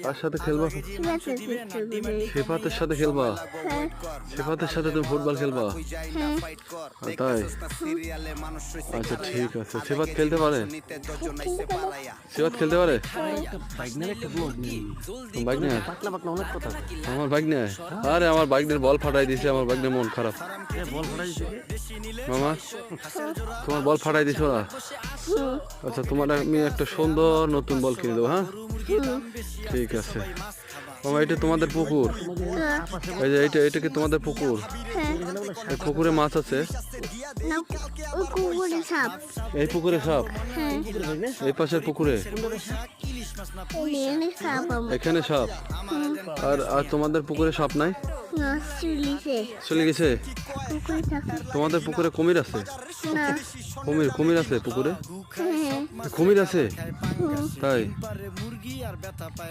কার সাথে খেলবা? সেফাতের সাথে খেলবা? সেফাতের সাথে তুমি ফুটবল খেলবা? তাই? আচ্ছা ঠিক আছে। সেফাত খেলতে পারে? সেফাত খেলতে পারে? বাইক নিয়ে আমার বাইক নিয়ে আরে আমার বাইকের বল ফাটাই দিছে। আমার বাইকের মন খারাপ। মামা তোমার বল ফাটাই দিছো না? আচ্ছা তোমার আমি একটা সুন্দর নতুন বল কিনে দেবো। হ্যাঁ ঠিক আছে মামা। এটা তোমাদের পুকুর? এই যে এটা কি তোমাদের পুকুর? এই পুকুরে মাছ আছে? এই পুকুরে সাপ? এই পাশের পুকুরে এখানে সাপ? আর আর তোমাদের পুকুরে সাপ নাই? চলে গেছে? তোমাদের পুকুরে কুমির আছে? কুমির আছে পুকুরে? কুমির আছে? তাই?